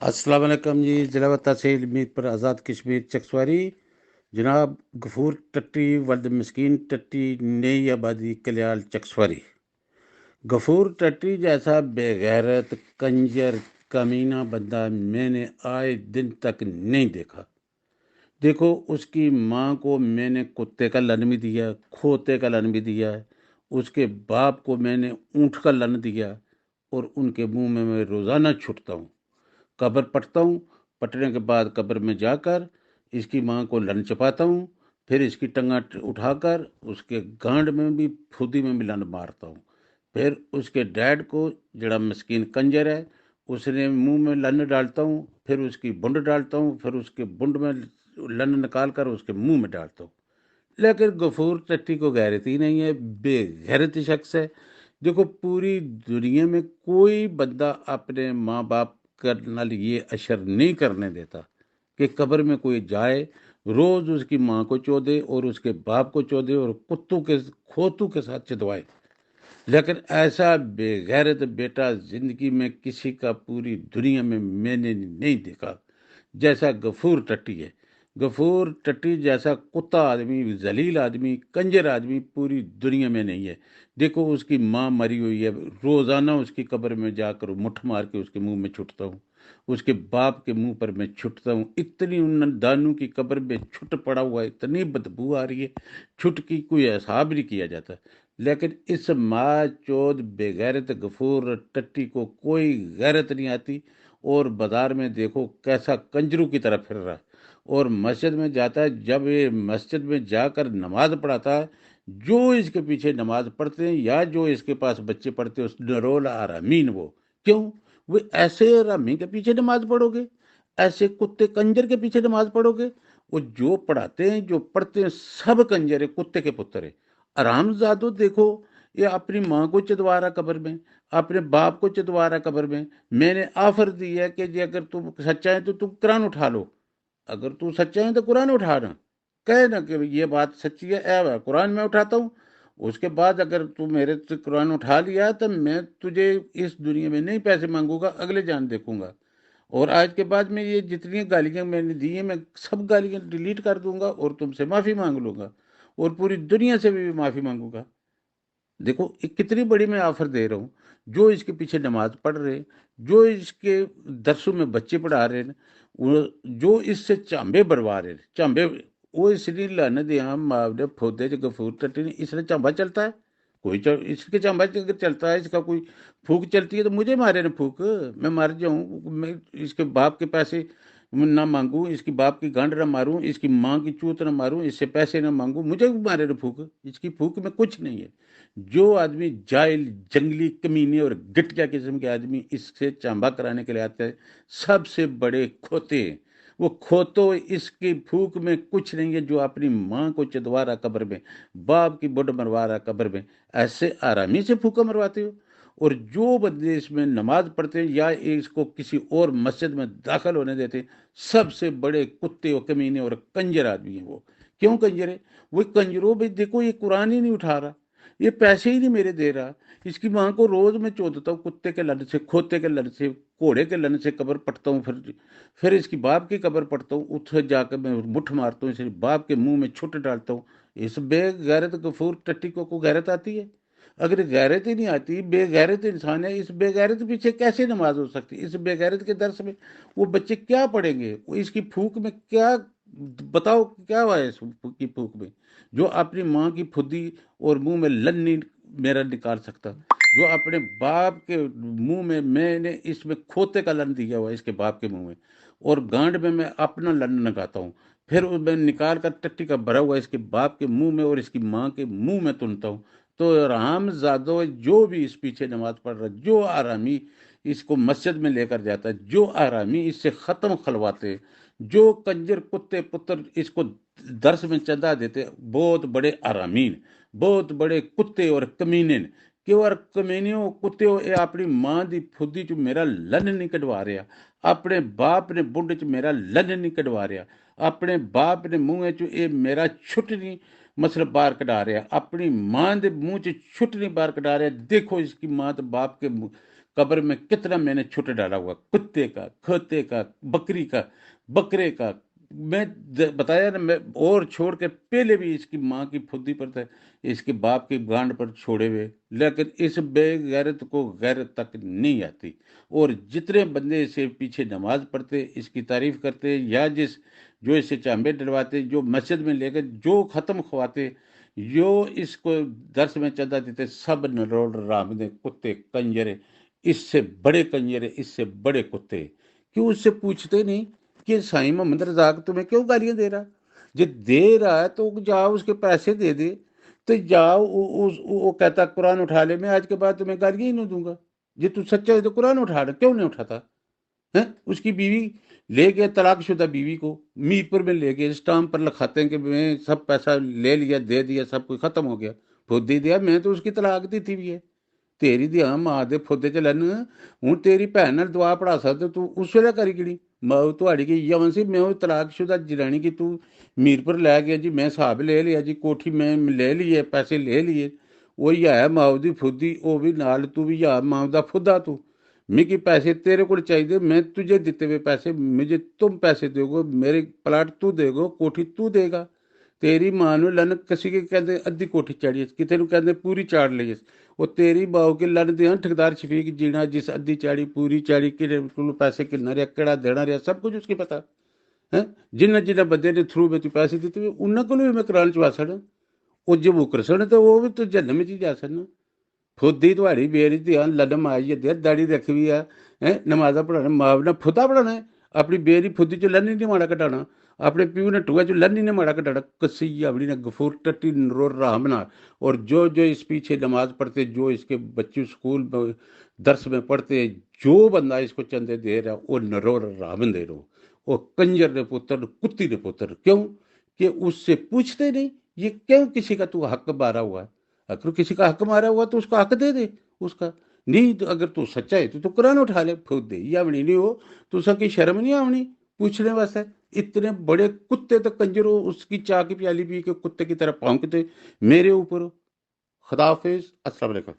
السلام علیکم جی، ضلع تحصیل میر پر آزاد کشمیر چکسواری جناب غفور ٹٹی ولد مسکین ٹٹی نئی آبادی کلیال چکسواری۔ غفور ٹٹی جیسا بے غیرت کنجر کمینہ بندہ میں نے آئے دن تک نہیں دیکھا۔ دیکھو، اس کی ماں کو میں نے کتے کا لن بھی دیا، کھوتے کا لن بھی دیا ہے، اس کے باپ کو میں نے اونٹ کا لن دیا، اور ان کے منہ میں روزانہ چھٹتا ہوں، قبر پٹتا ہوں۔ پٹنے کے بعد قبر میں جا کر اس کی ماں کو لن چپاتا ہوں، پھر اس کی ٹنگا اٹھا کر اس کے گانڈ میں بھی پھودی میں بھی لن مارتا ہوں۔ پھر اس کے ڈیڈ کو، جڑا مسکین کنجر ہے، اس نے منہ میں لن ڈالتا ہوں، پھر اس کی بنڈ ڈالتا ہوں، پھر اس کے بنڈ میں لن نکال کر اس کے منہ میں ڈالتا ہوں۔ لیکن غفور ٹٹی کو غیرت ہی نہیں ہے، بے غیرت شخص ہے۔ دیکھو، پوری دنیا میں کوئی بندہ اپنے ماں باپ کا نال یہ اشر نہیں کرنے دیتا کہ قبر میں کوئی جائے، روز اس کی ماں کو چو دے اور اس کے باپ کو چو دے اور کتوں کے کھوتوں کے ساتھ چدوائے۔ لیکن ایسا بے غیرت بیٹا زندگی میں کسی کا پوری دنیا میں نے نہیں دیکھا جیسا غفور ٹٹی ہے۔ غفور ٹٹی جیسا کتا آدمی، ذلیل آدمی، کنجر آدمی پوری دنیا میں نہیں ہے۔ دیکھو، اس کی ماں مری ہوئی ہے، روزانہ اس کی قبر میں جا کر مٹھ مار کے اس کے منہ میں چھٹتا ہوں، اس کے باپ کے منہ پر میں چھٹتا ہوں۔ اتنی ان دانوں کی قبر میں چھٹ پڑا ہوا ہے، اتنی بدبو آ رہی ہے، چھٹ کی کوئی حساب نہیں کیا جاتا۔ لیکن اس ماں چود بے غیرت غفور ٹٹی کو کوئی غیرت نہیں آتی، اور بازار میں دیکھو کیسا کنجروں کی طرح پھر رہا ہے، اور مسجد میں جاتا ہے۔ جب یہ مسجد میں جا کر نماز پڑھاتا ہے، جو اس کے پیچھے نماز پڑھتے ہیں یا جو اس کے پاس بچے پڑھتے ہیں، اس نرول آرامین وہ کیوں؟ وہ ایسے آرامین کے پیچھے نماز پڑھو گے؟ ایسے کتے کنجر کے پیچھے نماز پڑھو گے؟ وہ جو پڑھاتے ہیں، جو پڑھتے ہیں، سب کنجر ہے، کتے کے پتر ہے۔ آرام زادو دیکھو، یہ اپنی ماں کو چدوا رہا قبر میں، اپنے باپ کو چدوا رہا قبر میں نے آفر دی ہے کہ جی اگر تم سچا ہے تو تم قرآن اٹھا لو، اگر تو سچا ہے تو قرآن اٹھانا، کہے نا کہ یہ بات سچی ہے، اے قرآن میں اٹھاتا ہوں۔ اس کے بعد اگر تو میرے سے قرآن اٹھا لیا تو میں تجھے اس دنیا میں نہیں پیسے مانگوں گا، اگلے جان دیکھوں گا، اور آج کے بعد میں یہ جتنی گالیاں میں نے دی ہیں میں سب گالیاں ڈیلیٹ کر دوں گا اور تم سے معافی مانگ لوں گا، اور پوری دنیا سے بھی معافی مانگوں گا۔ دیکھو، کتنی بڑی میں آفر دے رہا ہوں۔ جو اس کے پیچھے نماز پڑھ رہے، جو اس کے درسوں میں بچے پڑھا رہے ہیں، جو اس سے چانبے بڑھوا رہے ہیں، چانبے، وہ اس لیے لانا دیا ماں پودے جو غفور ٹٹی نے، اس نے چانبا چلتا ہے؟ کوئی اس کے چانبا اگر چلتا ہے، اس کا کوئی پھوک چلتی ہے تو مجھے مارے نا پھوک، میں مر جاؤں، میں اس کے باپ کے پیسے نہ مانگوں، اس کی باپ کی گانڈ نہ ماروں، اس کی ماں کی چوت نہ ماروں، اس سے پیسے نہ مانگوں، مجھے مارے نا پھوک، اس کی پھوک میں کچھ نہیں ہے۔ جو آدمی جائل، جنگلی، کمینے اور گٹیا قسم کے آدمی اس سے چانبا کرانے کے لیے آتے ہیں، سب سے بڑے کھوتے ہیں۔ وہ کھوتو، اس کی پھوک میں کچھ نہیں ہے، جو اپنی ماں کو چدوا رہا قبر میں، باپ کی بڈ مروا رہا قبر میں، ایسے آرامی سے پھوکا مرواتے ہو؟ اور جو بندے اس میں نماز پڑھتے ہیں یا اس کو کسی اور مسجد میں داخل ہونے دیتے ہیں، سب سے بڑے کتے اور کمینے اور کنجر آدمی ہیں وہ۔ کیوں کنجر ہے؟ وہ کنجروں بھائی دیکھو، یہ قرآن ہی نہیں اٹھا رہا، یہ پیسے ہی نہیں میرے دے رہا، اس کی ماں کو روز میں چودتا ہوں، کتے کے لن سے، کھوتے کے لن سے، گھوڑے کے لن سے قبر پٹتا ہوں، پھر اس کی باپ کی قبر پٹتا ہوں، اتھے جا کے میں مٹھ مارتا ہوں، اس باپ کے منہ میں چھٹ ڈالتا ہوں۔ اس بے غیرت غفور ٹٹی کو غیرت آتی ہے؟ اگر غیرت ہی نہیں آتی، بے غیرت انسان ہے، اس بے غیرت پیچھے کیسے نماز ہو سکتی؟ اس بے غیرت کے درس میں وہ بچے کیا پڑھیں گے؟ وہ اس کی پھوک میں کیا، بتاؤ کیا ہوا ہے اس کی پھوک میں، جو اپنی ماں کی پھدی اور منہ میں لن نہیں میرا نکال سکتا، جو اپنے باپ کے منہ میں نے اس میں کھوتے کا لن دیا ہوا ہے اس کے باپ کے منہ میں، اور گانڈ میں اپنا لن لگاتا ہوں، پھر میں نکال کر ٹٹی کا بھرا ہوا اس کے باپ کے منہ میں اور اس کی ماں کے منہ میں تنتا ہوں۔ تو رحم زادو، جو بھی اس پیچھے نماز پڑھ رہا، جو آرامی اس کو مسجد میں لے کر جاتا ہے، جو آرامی اس سے ختم کھلواتے، جو کنجر کتے پتر اس کو درس میں چندہ دیتے، بہت بڑے آرامین، بہت بڑے کتے اور کمینے، کیوں؟ اور کمینیوں کتے ہو، اے اپنی ماں دی پھدی چ میرا لن نہیں کڈوا رہا، اپنے باپ نے بنڈ چ میرا لن نہیں کڈوا رہا، اپنے باپ نے منہ چ اے میرا چھٹ نہیں مسل باہر کڈا رہا، اپنی ماں دے منہ چ چھٹ نہیں باہر کڈا رہا۔ دیکھو اس کی ماں تو باپ کے قبر میں کتنا میں نے چھٹ ڈالا ہوا، کتے کا، کھوتے کا، بکری کا، بکرے کا، میں بتایا نا، میں اور چھوڑ کے پہلے بھی اس کی ماں کی پھدی پر تھا، اس کے باپ کی گانڈ پر چھوڑے ہوئے، لیکن اس بے غیرت کو غیرت تک نہیں آتی۔ اور جتنے بندے اسے پیچھے نماز پڑھتے، اس کی تعریف کرتے، یا جو اسے چانبے ڈلواتے، جو مسجد میں لے کے جو ختم کھواتے، جو اس کو درس میں چندہ دیتے، سب نروڑ رامدے کتے کنجرے، اس سے بڑے کنجرے، اس سے بڑے کتے۔ کیوں اس سے پوچھتے نہیں کہ سائیں محمد رزاق تمہیں کیوں گالیاں دے رہا؟ جو دے رہا ہے تو جاؤ اس کے پیسے دے دے، تو جاؤ وہ کہتا قرآن اٹھا لے، میں آج کے بعد تمہیں گالیاں ہی نہیں دوں گا۔ جی تو سچا ہے تو قرآن اٹھا لے، کیوں نہیں اٹھاتا؟ اس کی بیوی لے گئے، طلاق شدہ بیوی کو میر پور میں لے گئے، اسٹامپ پر لکھاتے ہیں کہ میں سب پیسہ لے لیا، دے دیا، سب کچھ ختم ہو گیا، خود دے دیا، میں تو اس کی طلاق دی تھی بھی ہے۔ تیری دیا ماں دے پھودے چ لن ہوں تیری بھن نال دعا پڑھا سکتے تو اس ویلے کری گڑی ماں تہاڑی کی یمن سی، میں وہ طلاق شدہ جنانی کی تو میر پر لے گیا جی، میں حساب لے لیا جی، کوٹھی میں لے لیے، پیسے لے لیے، وہی ہے ماؤ دی پھودی، وہ بھی نال تو بھی یا ماؤ دا پھدا تو مجھے پیسے تیرے کو چاہیے، میں تجھے دیتے ہوئے پیسے، مجھے تم پیسے دے گو، میرے پلاٹ تو دے گو، کوٹھی تو دے گا۔ تیری ماں نو لن کسی کے کہتے ادھی کوٹھی چاڑی، کسی نو کہتے پوری چاڑ لیے، وہ تیری باؤ کے لن دیا ٹھیکدار شفیق جینا، جس ادھی چاڑی پوری چاڑی کہ پیسے کنا رہا، کہڑا دینا رہا، سب کچھ اس کی پتا ہے۔ جنہ جنہ بندے نے تھرو میں پیسے دیتے ہوئے انہوں کو بھی میں کران چوا سڑا، وہ جب وہ کر سن تو وہ بھی تو جنم میں جا سکنا۔ خودی تہاڑی بےعزتی لڈم آئی ہے، داڑھی رکھی ہوئی ہے، نمازاں پڑھانا، ماں نے پھدا پڑھانا ہے، اپنی بیری پھدی چ لن ہی نہیں ماڑا کٹانا، اپنے پیو نے ٹوئے چ لن ہی نہیں ماڑا کٹانا، کسی اپنی نے غفور ٹٹی نرور رام نہ۔ اور جو اس پیچھے نماز پڑھتے، جو اس کے بچے اسکول میں درس میں پڑھتے، جو بندہ اس کو چندے دے رہا وہ نرور رام دے رہو، وہ کنجر نے پتر، کتی نے پتر، کیوں کہ اس سے پوچھتے نہیں یہ کیوں کسی کا تو حق مارا ہوا ہے؟ اگر کسی کا حق مارا ہوا تو اس کا حق دے دے اس کا، نہیں تو اگر تو سچا ہے تو قرآن اٹھا لے، پھود دے یا بنی نہیں ہو تو سا کی شرم نہیں آونی پوچھنے واسطے؟ اتنے بڑے کتے تو کنجرو اس کی چاہ کی پیالی پی کے کتے کی طرح پونکتے میرے اوپر۔ خدا حافظ، السلام علیکم۔